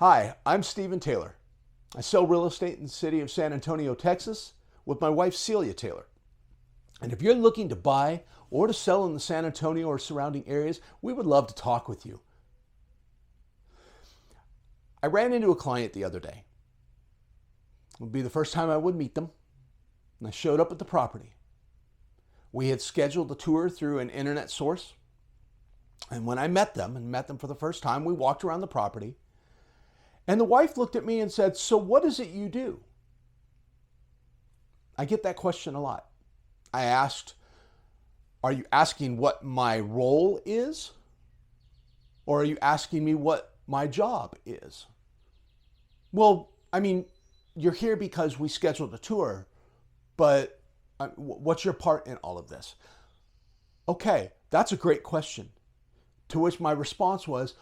Hi, I'm Stephen Taylor. I sell real estate in the city of San Antonio, Texas, with my wife Celia Taylor. And if you're looking to buy or to sell in the San Antonio or surrounding areas, we would love to talk with you. I ran into a client the other day. It would be the first time I would meet them. And I showed up at the property. We had scheduled a tour through an internet source. And when I met them for the first time, we walked around the property. And the wife looked at me and said, "So what is it you do?" I get that question a lot. I asked, "Are you asking what my role is? Or are you asking me what my job is?" Well, you're here because we scheduled a tour, but what's your part in all of this? Okay, that's a great question. To which my response was,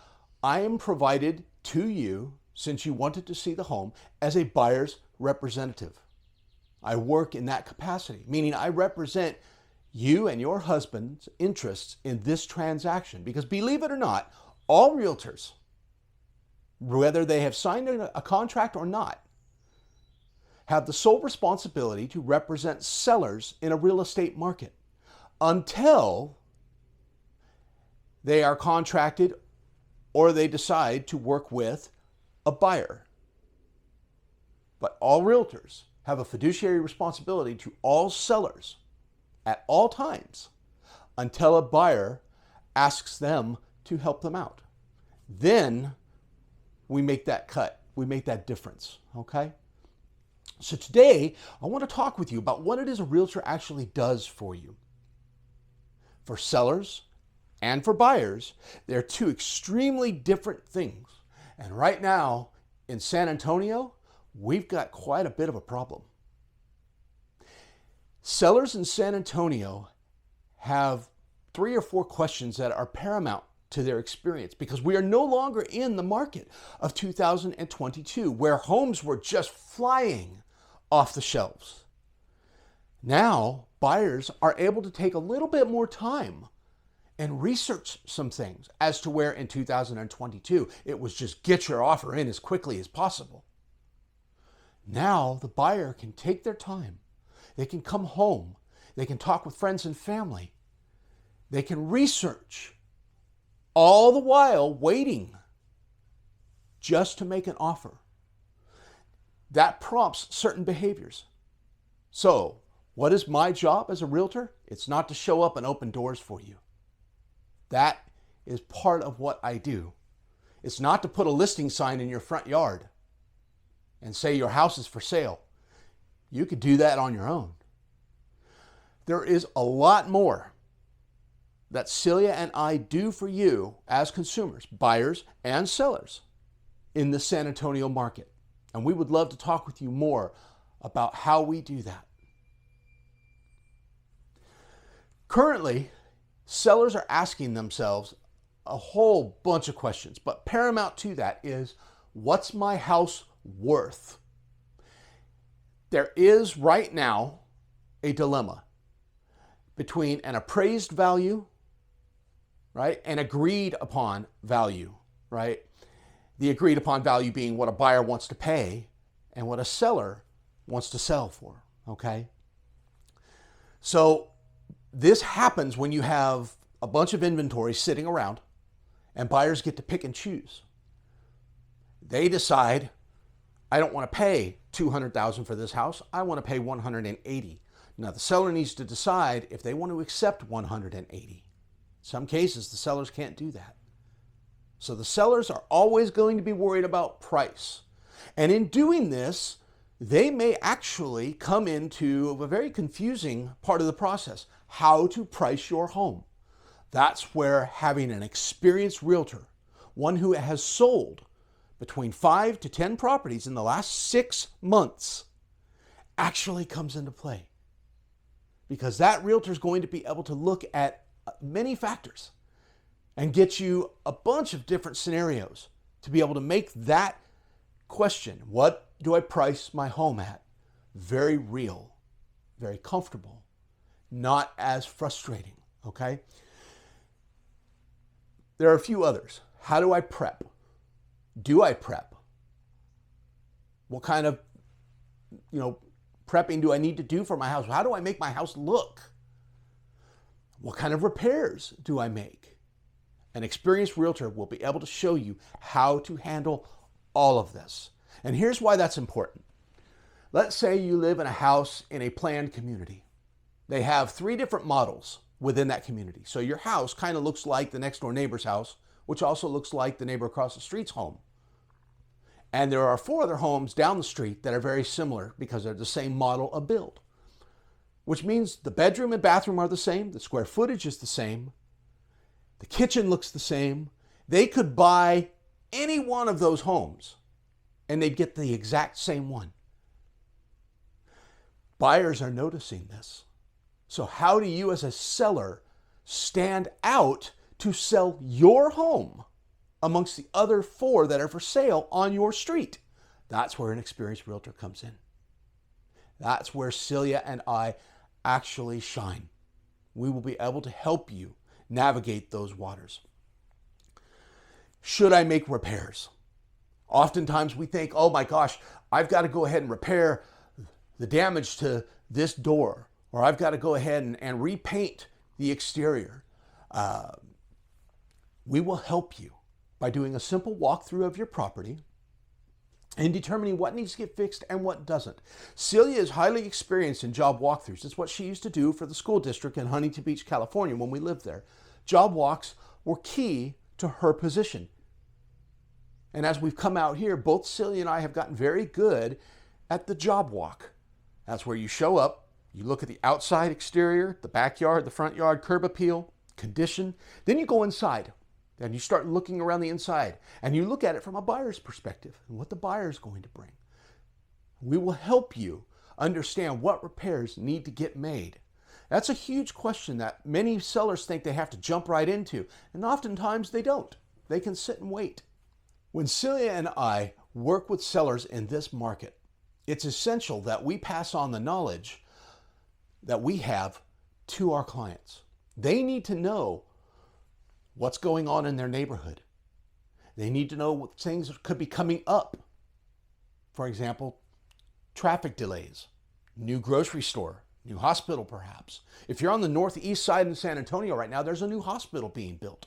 I am provided to you, since you wanted to see the home, as a buyer's representative. I work in that capacity, meaning I represent you and your husband's interests in this transaction. Because believe it or not, all realtors, whether they have signed a contract or not, have the sole responsibility to represent sellers in a real estate market until they are contracted or they decide to work with a buyer. But all realtors have a fiduciary responsibility to all sellers at all times until a buyer asks them to help them out. Then we make that cut. We make that difference, okay? So today, I want to talk with you about what it is a realtor actually does for you. For sellers and for buyers, they're two extremely different things. And right now, in San Antonio, we've got quite a bit of a problem. Sellers in San Antonio have 3 or 4 questions that are paramount to their experience, because we are no longer in the market of 2022 where homes were just flying off the shelves. Now, buyers are able to take a little bit more time and research some things, as to where in 2022 it was just get your offer in as quickly as possible. Now the buyer can take their time. They can come home. They can talk with friends and family. They can research, all the while waiting just to make an offer. That prompts certain behaviors. So, what is my job as a realtor? It's not to show up and open doors for you. That is part of what I do. It's not to put a listing sign in your front yard and say your house is for sale. You could do that on your own. There is a lot more that Celia and I do for you as consumers, buyers and sellers, in the San Antonio market. And we would love to talk with you more about how we do that. Currently, sellers are asking themselves a whole bunch of questions, but paramount to that is, what's my house worth? There is right now a dilemma between an appraised value, right, and agreed upon value, right? The agreed upon value being what a buyer wants to pay and what a seller wants to sell for, okay? So this happens when you have a bunch of inventory sitting around and buyers get to pick and choose. They decide, I don't want to pay $200,000 for this house. I want to pay $180,000. Now the seller needs to decide if they want to accept $180,000. In some cases, the sellers can't do that. So the sellers are always going to be worried about price. And in doing this, they may actually come into a very confusing part of the process, how to price your home. That's where having an experienced realtor, one who has sold between 5 to 10 properties in the last 6 months, actually comes into play. Because that realtor is going to be able to look at many factors and get you a bunch of different scenarios to be able to make that question, what do I price my home at, very real, very comfortable, not as frustrating, okay? There are a few others. How do I prep? Do I prep? What kind of, prepping do I need to do for my house? How do I make my house look? What kind of repairs do I make? An experienced realtor will be able to show you how to handle all of this. And here's why that's important. Let's say you live in a house in a planned community. They have 3 different models within that community. So your house kind of looks like the next door neighbor's house, which also looks like the neighbor across the street's home. And there are 4 other homes down the street that are very similar because they're the same model of build, which means the bedroom and bathroom are the same, the square footage is the same, the kitchen looks the same. They could buy any one of those homes and they'd get the exact same one. Buyers are noticing this. So how do you as a seller stand out to sell your home amongst the other 4 that are for sale on your street? That's where an experienced realtor comes in. That's where Celia and I actually shine. We will be able to help you navigate those waters. Should I make repairs? Oftentimes we think, oh my gosh, I've got to go ahead and repair the damage to this door, or I've got to go ahead and repaint the exterior. We will help you by doing a simple walkthrough of your property and determining what needs to get fixed and what doesn't. Celia is highly experienced in job walkthroughs. It's what she used to do for the school district in Huntington Beach, California when we lived there. Job walks were key to her position. And as we've come out here, both Celia and I have gotten very good at the job walk. That's where you show up, you look at the outside exterior, the backyard, the front yard, curb appeal, condition. Then you go inside. And you start looking around the inside and you look at it from a buyer's perspective and what the buyer is going to bring. We will help you understand what repairs need to get made. That's a huge question that many sellers think they have to jump right into, and oftentimes they don't. They can sit and wait. When Celia and I work with sellers in this market, it's essential that we pass on the knowledge that we have to our clients. They need to know what's going on in their neighborhood. They need to know what things could be coming up. For example, traffic delays, new grocery store, new hospital perhaps. If you're on the northeast side in San Antonio right now, there's a new hospital being built.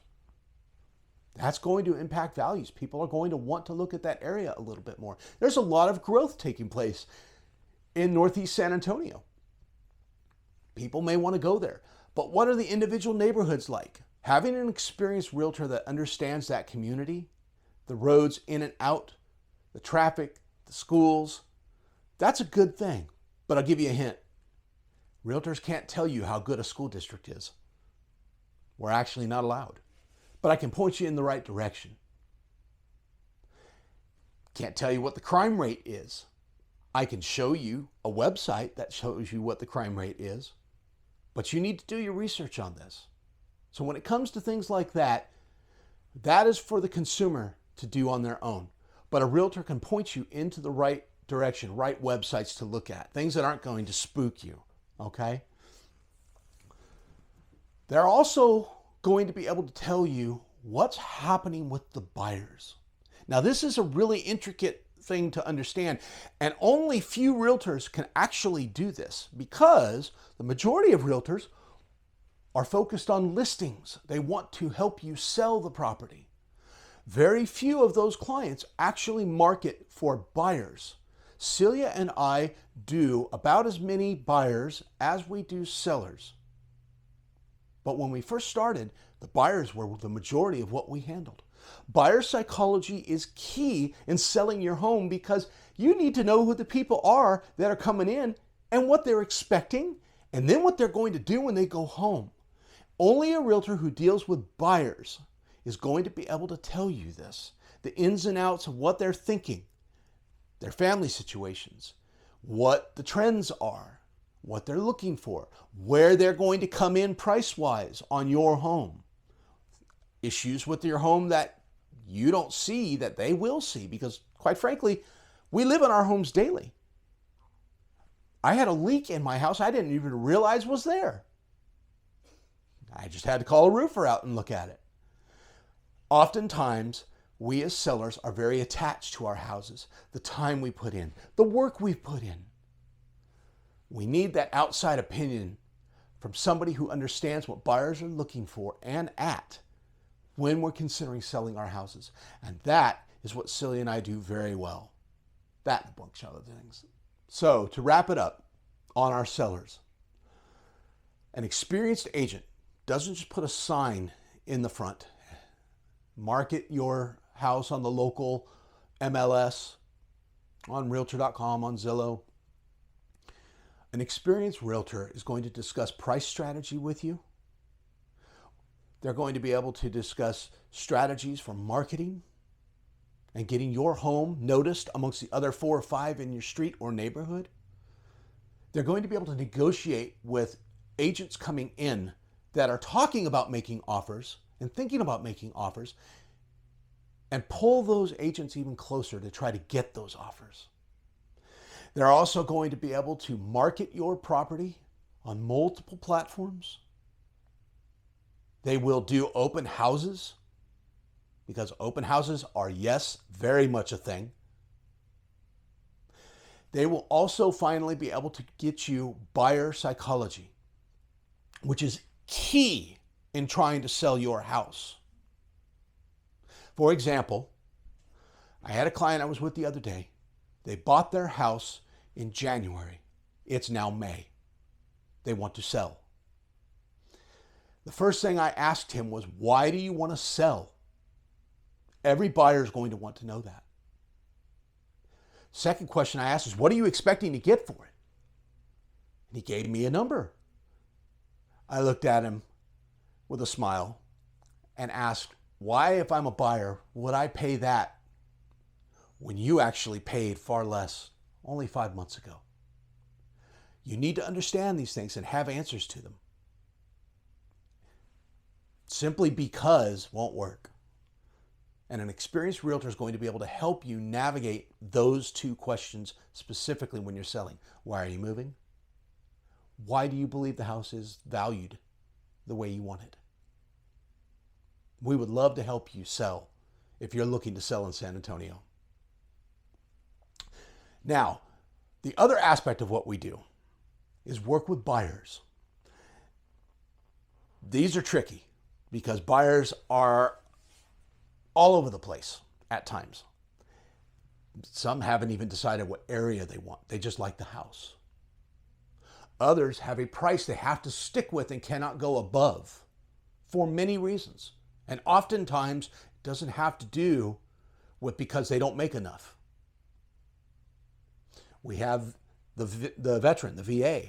That's going to impact values. People are going to want to look at that area a little bit more. There's a lot of growth taking place in northeast San Antonio. People may want to go there. But what are the individual neighborhoods like? Having an experienced realtor that understands that community, the roads in and out, the traffic, the schools, that's a good thing. But I'll give you a hint. Realtors can't tell you how good a school district is. We're actually not allowed. But I can point you in the right direction. Can't tell you what the crime rate is. I can show you a website that shows you what the crime rate is. But you need to do your research on this. So when it comes to things like that, that is for the consumer to do on their own. But a realtor can point you into the right direction, right websites to look at, things that aren't going to spook you, okay? They're also going to be able to tell you what's happening with the buyers. Now, this is a really intricate thing to understand, and only few realtors can actually do this because the majority of realtors are focused on listings. They want to help you sell the property. Very few of those clients actually market for buyers. Celia and I do about as many buyers as we do sellers. But when we first started, the buyers were the majority of what we handled. Buyer psychology is key in selling your home because you need to know who the people are that are coming in and what they're expecting and then what they're going to do when they go home. Only a realtor who deals with buyers is going to be able to tell you this, the ins and outs of what they're thinking, their family situations, what the trends are, what they're looking for, where they're going to come in price-wise on your home, issues with your home that you don't see that they will see because, quite frankly, we live in our homes daily. I had a leak in my house I didn't even realize was there. I just had to call a roofer out and look at it. Oftentimes, we as sellers are very attached to our houses, the time we put in, the work we've put in. We need that outside opinion from somebody who understands what buyers are looking for and at when we're considering selling our houses. And that is what Celia and I do very well. That and a bunch of other things. So to wrap it up on our sellers, an experienced agent doesn't just put a sign in the front, market your house on the local MLS, on Realtor.com, on Zillow. An experienced realtor is going to discuss price strategy with you. They're going to be able to discuss strategies for marketing and getting your home noticed amongst the other 4 or 5 in your street or neighborhood. They're going to be able to negotiate with agents coming in that are talking about making offers and thinking about making offers, and pull those agents even closer to try to get those offers. They're also going to be able to market your property on multiple platforms. They will do open houses, because open houses are, yes, very much a thing. They will also finally be able to get you buyer psychology, which is key in trying to sell your house. For example, I had a client I was with the other day. They bought their house in January. It's now May. They want to sell. The first thing I asked him was, why do you want to sell? Every buyer is going to want to know that. Second question I asked is, what are you expecting to get for it? And he gave me a number. I looked at him with a smile and asked, why, if I'm a buyer, would I pay that when you actually paid far less only 5 months ago? You need to understand these things and have answers to them. Simply because won't work. And an experienced realtor is going to be able to help you navigate those 2 questions specifically when you're selling. Why are you moving? Why do you believe the house is valued the way you want it? We would love to help you sell if you're looking to sell in San Antonio. Now, the other aspect of what we do is work with buyers. These are tricky because buyers are all over the place at times. Some haven't even decided what area they want. They just like the house. Others have a price they have to stick with and cannot go above for many reasons. And oftentimes it doesn't have to do with because they don't make enough. We have the veteran, the VA.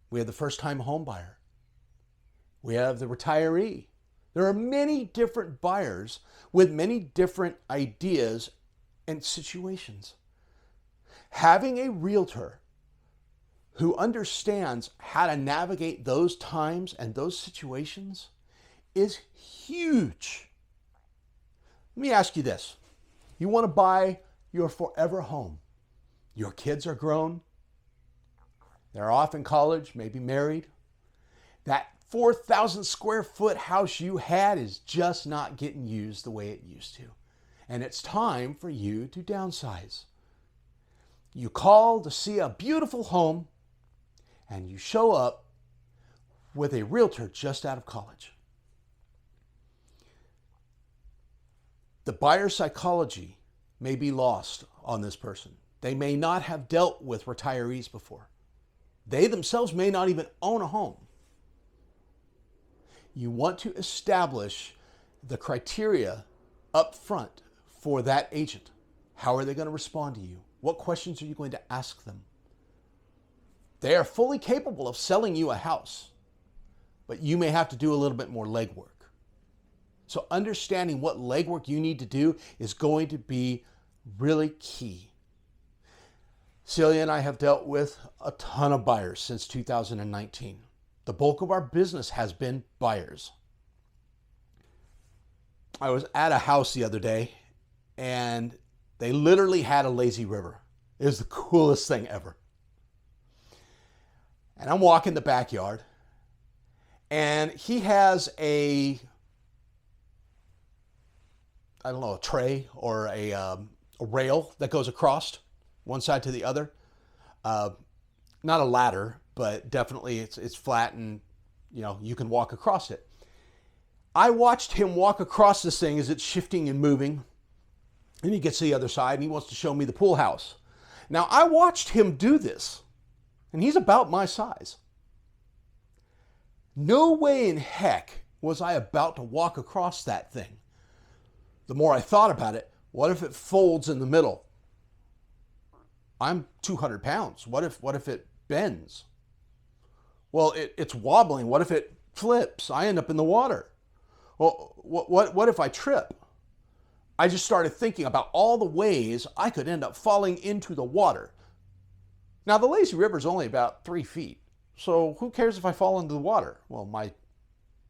We have the first-time home buyer. We have the retiree. There are many different buyers with many different ideas and situations. Having a realtor who understands how to navigate those times and those situations is huge. Let me ask you this. You want to buy your forever home. Your kids are grown. They're off in college, maybe married. That 4,000 square foot house you had is just not getting used the way it used to. And it's time for you to downsize. You call to see a beautiful home and you show up with a realtor just out of college. The buyer psychology may be lost on this person. They may not have dealt with retirees before. They themselves may not even own a home. You want to establish the criteria up front for that agent. How are they going to respond to you? What questions are you going to ask them? They are fully capable of selling you a house, but you may have to do a little bit more legwork. So understanding what legwork you need to do is going to be really key. Celia and I have dealt with a ton of buyers since 2019. The bulk of our business has been buyers. I was at a house the other day and they literally had a lazy river. It was the coolest thing ever. And I'm walking the backyard and he has a I don't know, a tray or a rail that goes across one side to the other. Not a ladder, but definitely it's flat and you can walk across it. I watched him walk across this thing as it's shifting and moving. And he gets to the other side and he wants to show me the pool house. Now, I watched him do this, and he's about my size. No way in heck was I about to walk across that thing. The more I thought about it, what if it folds in the middle? I'm 200 pounds. What if it bends? Well, it's wobbling. What if it flips? I end up in the water. Well, what if I trip? I just started thinking about all the ways I could end up falling into the water. Now, the lazy river is only about 3 feet, so who cares if I fall into the water? Well, my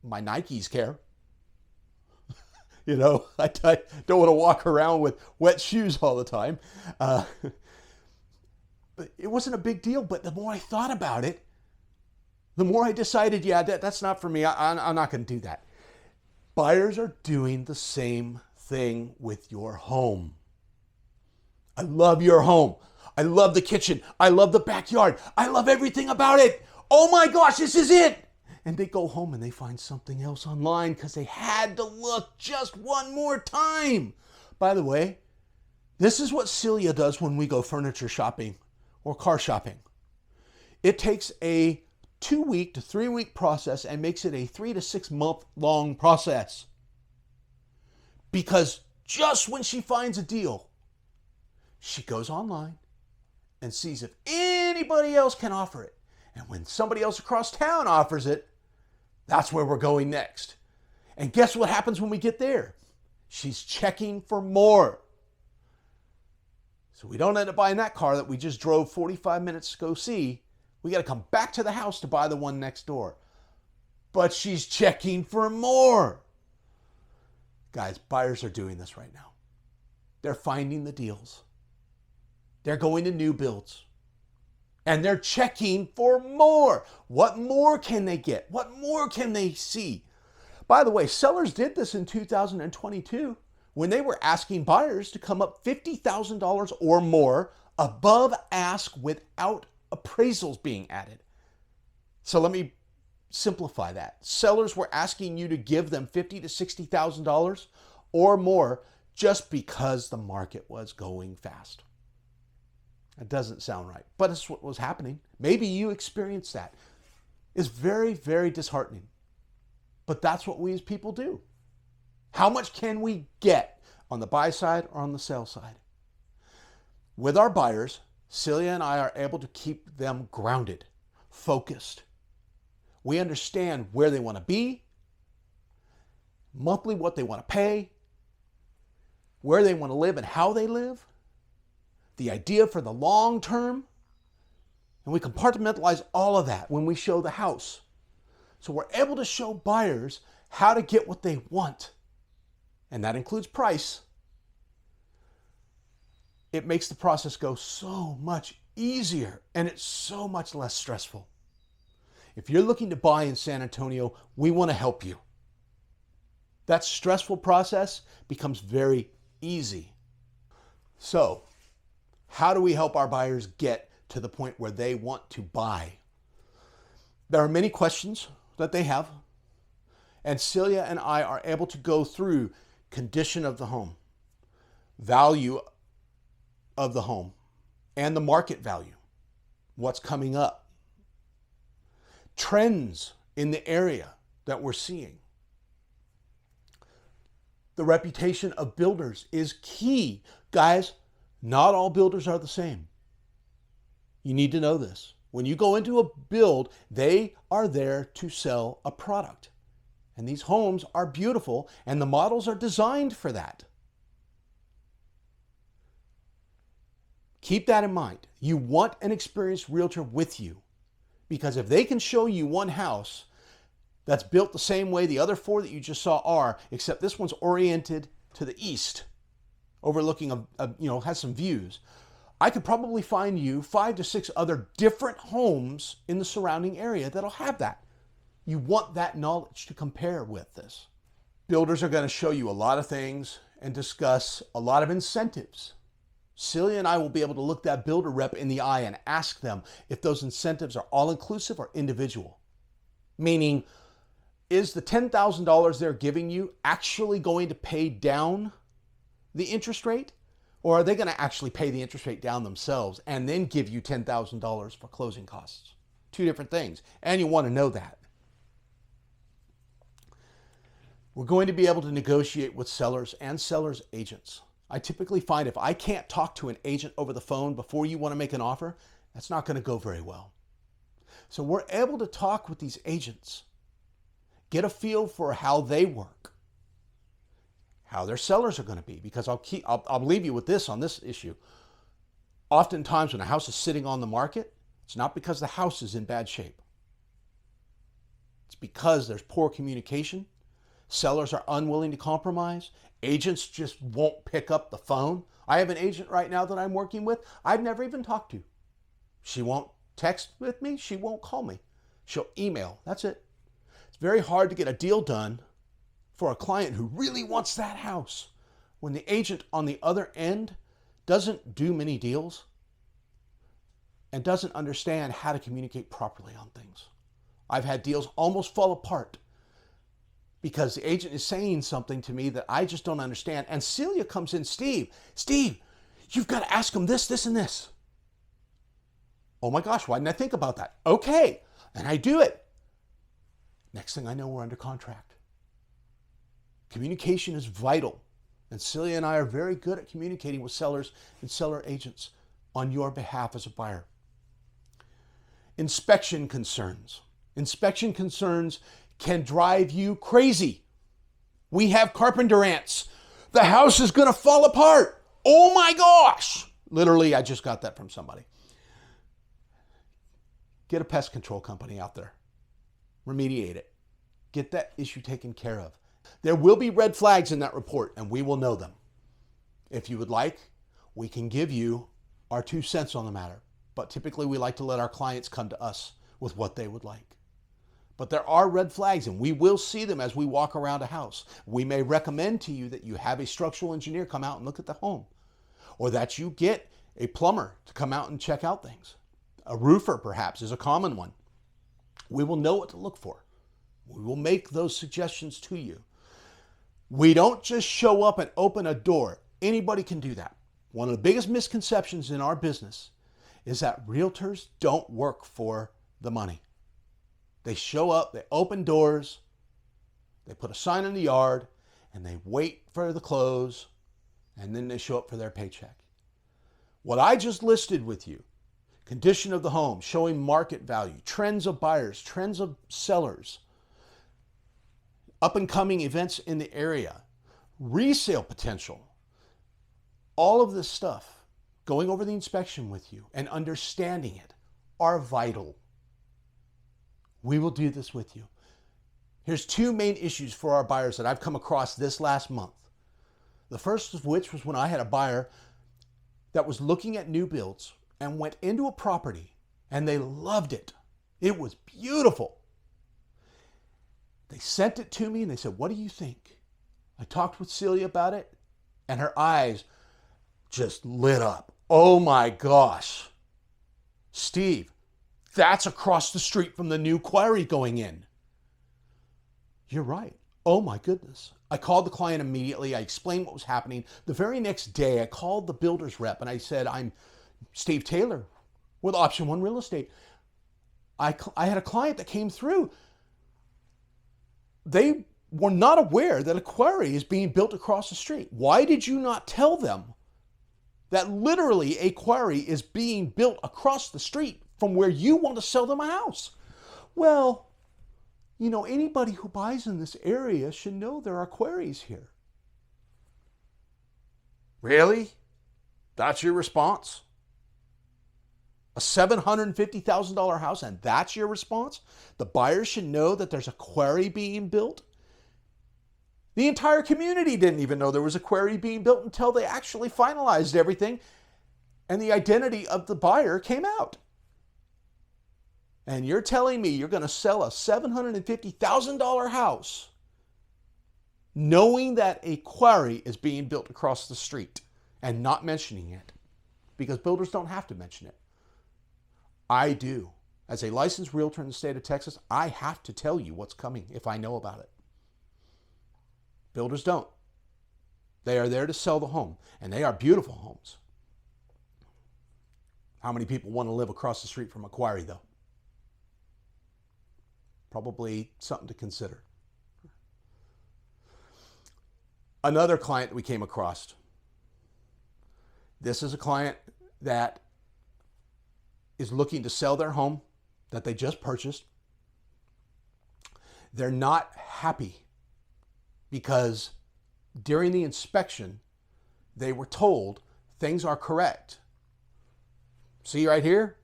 Nikes care. I don't want to walk around with wet shoes all the time. But it wasn't a big deal, but the more I thought about it, the more I decided, that's not for me. I'm not going to do that. Buyers are doing the same thing with your home. I love your home. I love the kitchen. I love the backyard. I love everything about it. Oh my gosh, this is it. And they go home and they find something else online because they had to look just one more time. By the way, this is what Celia does when we go furniture shopping or car shopping. It takes a 2-week to 3-week process and makes it a 3 to 6 month long process. Because just when she finds a deal, she goes online and sees if anybody else can offer it. And when somebody else across town offers it, that's where we're going next. And guess what happens when we get there? She's checking for more. So we don't end up buying that car that we just drove 45 minutes to go see. We got to come back to the house to buy the one next door. But she's checking for more. Guys, buyers are doing this right now. They're finding the deals. They're going to new builds. And they're checking for more. What more can they get? What more can they see? By the way, sellers did this in 2022 when they were asking buyers to come up $50,000 or more above ask without appraisals being added. So let me simplify that. Sellers were asking you to give them $50,000 to $60,000 or more just because the market was going fast. That doesn't sound right, but it's what was happening. Maybe you experienced that. It's very, very disheartening, but that's what we as people do. How much can we get on the buy side or on the sell side? With our buyers, Celia and I are able to keep them grounded, focused. We understand where they want to be, monthly what they want to pay, where they want to live and how they live, the idea for the long term, and we compartmentalize all of that when we show the house. So we're able to show buyers how to get what they want, and that includes price. It makes the process go so much easier, and it's so much less stressful. If you're looking to buy in San Antonio, we want to help you. That stressful process becomes very easy. So, how do we help our buyers get to the point where they want to buy? There are many questions that they have, and Celia and I are able to go through condition of the home, value of the home, and the market value, what's coming up, trends in the area that we're seeing. The reputation of builders is key. Guys, not all builders are the same. You need to know this. When you go into a build, they are there to sell a product. And these homes are beautiful, and the models are designed for that. Keep that in mind. You want an experienced realtor with you, because if they can show you one house that's built the same way the other 4 that you just saw are, except this one's oriented to the east, overlooking has some views, I could probably find you 5 to 6 other different homes in the surrounding area that'll have that. You want that knowledge to compare with this. Builders are going to show you a lot of things, and discuss a lot of incentives. Celia and I will be able to look that builder rep in the eye and ask them if those incentives are all-inclusive or individual. Meaning, is the $10,000 they're giving you actually going to pay down the interest rate? Or are they going to actually pay the interest rate down themselves and then give you $10,000 for closing costs? Two different things. And you want to know that. We're going to be able to negotiate with sellers and sellers' agents. I typically find if I can't talk to an agent over the phone before you want to make an offer, that's not going to go very well. So we're able to talk with these agents, get a feel for how they work, how their sellers are going to be, because I'll leave you with this on this issue. Oftentimes when a house is sitting on the market, it's not because the house is in bad shape. It's because there's poor communication. Sellers are unwilling to compromise. Agents just won't pick up the phone. I have an agent right now that I'm working with I've never even talked to. She won't text with me. She won't call me. She'll email. That's it. It's very hard to get a deal done for a client who really wants that house when the agent on the other end doesn't do many deals and doesn't understand how to communicate properly on things. I've had deals almost fall apart because the agent is saying something to me that I just don't understand. And Celia comes in, Steve, you've got to ask him this, this, and this. Oh my gosh, why didn't I think about that? Okay, and I do it. Next thing I know, we're under contract. Communication is vital, and Celia and I are very good at communicating with sellers and seller agents on your behalf as a buyer. Inspection concerns. Inspection concerns can drive you crazy. We have carpenter ants. The house is going to fall apart. Oh my gosh. Literally, I just got that from somebody. Get a pest control company out there. Remediate it. Get that issue taken care of. There will be red flags in that report, and we will know them. If you would like, we can give you our 2 cents on the matter. But typically, we like to let our clients come to us with what they would like. But there are red flags, and we will see them as we walk around a house. We may recommend to you that you have a structural engineer come out and look at the home, or that you get a plumber to come out and check out things. A roofer, perhaps, is a common one. We will know what to look for. We will make those suggestions to you. We don't just show up and open a door. Anybody can do that. One of the biggest misconceptions in our business is that realtors don't work for the money. They show up, they open doors, they put a sign in the yard, and they wait for the close, and then they show up for their paycheck. What I just listed with you, condition of the home, showing market value, trends of buyers, trends of sellers, up and coming events in the area, resale potential, all of this stuff, going over the inspection with you and understanding it are vital. We will do this with you. Here's 2 main issues for our buyers that I've come across this last month. The first of which was when I had a buyer that was looking at new builds and went into a property and they loved it. It was beautiful. They sent it to me and they said, "What do you think?" I talked with Celia about it and her eyes just lit up. Oh my gosh. Steve, that's across the street from the new quarry going in. You're right. Oh my goodness. I called the client immediately. I explained what was happening. The very next day, I called the builder's rep and I said, "I'm Steve Taylor with Option 1 Real Estate. I had a client that came through. They were not aware that a quarry is being built across the street. Why did you not tell them that literally a quarry is being built across the street from where you want to sell them a house?" Well, anybody who buys in this area should know there are quarries here. Really? That's your response? A $750,000 house, and that's your response? The buyer should know that there's a quarry being built? The entire community didn't even know there was a quarry being built until they actually finalized everything and the identity of the buyer came out. And you're telling me you're going to sell a $750,000 house knowing that a quarry is being built across the street and not mentioning it, because builders don't have to mention it. I do. As a licensed realtor in the state of Texas, I have to tell you what's coming if I know about it. Builders don't. They are there to sell the home, and they are beautiful homes. How many people want to live across the street from a quarry, though? Probably something to consider. Another client that we came across. This is a client that is looking to sell their home that they just purchased. They're not happy because during the inspection, they were told things are correct. See right here?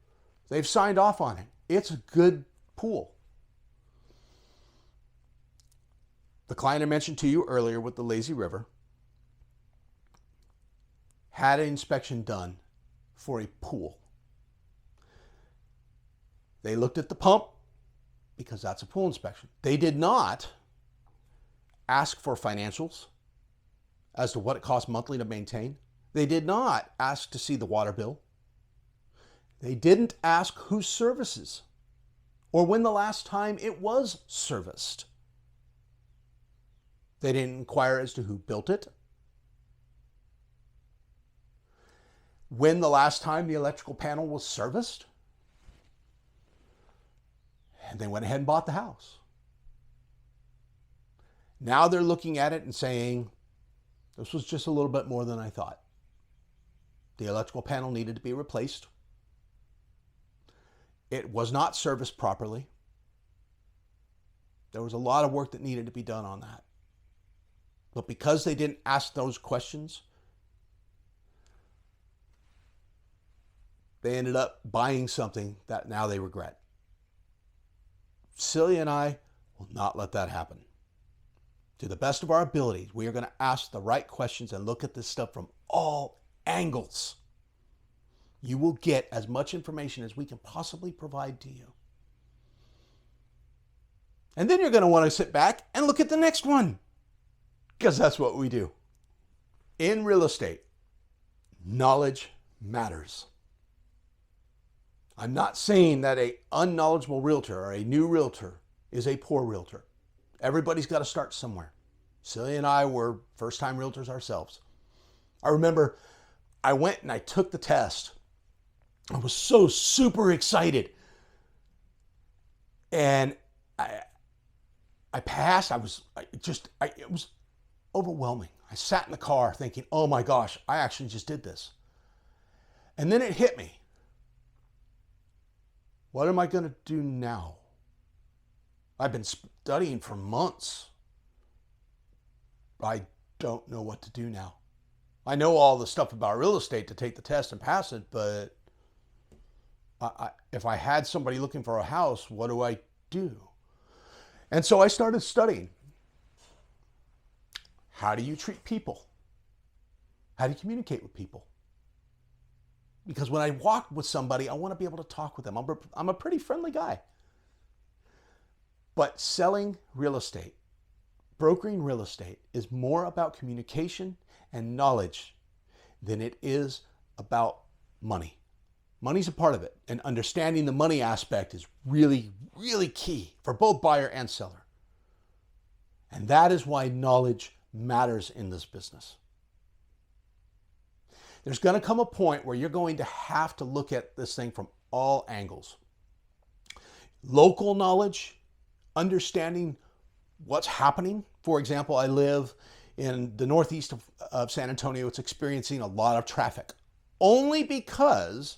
They've signed off on it. It's a good pool. The client I mentioned to you earlier with the lazy river had an inspection done for a pool. They looked at the pump because that's a pool inspection. They did not ask for financials as to what it costs monthly to maintain. They did not ask to see the water bill. They didn't ask who services or when the last time it was serviced. They didn't inquire as to who built it, when the last time the electrical panel was serviced, and they went ahead and bought the house. Now they're looking at it and saying, this was just a little bit more than I thought. The electrical panel needed to be replaced. It was not serviced properly. There was a lot of work that needed to be done on that. But because they didn't ask those questions, they ended up buying something that now they regret. Celia and I will not let that happen. To the best of our abilities, we are going to ask the right questions and look at this stuff from all angles. You will get as much information as we can possibly provide to you. And then you're going to want to sit back and look at the next one, because that's what we do. In real estate, knowledge matters. I'm not saying that an unknowledgeable realtor or a new realtor is a poor realtor. Everybody's got to start somewhere. Celia and I were first-time realtors ourselves. I remember I went and I took the test. I was so super excited. And I passed. It was overwhelming. I sat in the car thinking, oh my gosh, I actually just did this. And then it hit me. What am I going to do now? I've been studying for months. I don't know what to do now. I know all the stuff about real estate to take the test and pass it, but if I had somebody looking for a house, what do I do? And so I started studying. How do you treat people? How do you communicate with people? Because when I walk with somebody, I want to be able to talk with them. I'm a pretty friendly guy. But selling real estate, brokering real estate, is more about communication and knowledge than it is about money. Money's a part of it, and understanding the money aspect is really, really key for both buyer and seller. And that is why knowledge matters in this business. There's going to come a point where you're going to have to look at this thing from all angles. Local knowledge, understanding what's happening. For example, I live in the northeast of San Antonio. It's experiencing a lot of traffic only because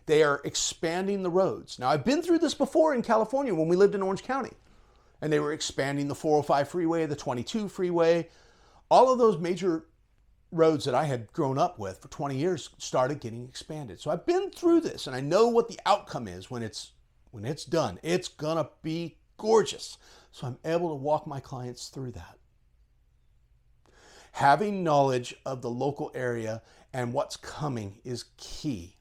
they are expanding the roads. Now, I've been through this before in California when we lived in Orange County, and they were expanding the 405 freeway, the 22 freeway. All of those major roads that I had grown up with for 20 years started getting expanded. So I've been through this, and I know what the outcome is when it's done. It's gonna be gorgeous. So I'm able to walk my clients through that. Having knowledge of the local area and what's coming is key.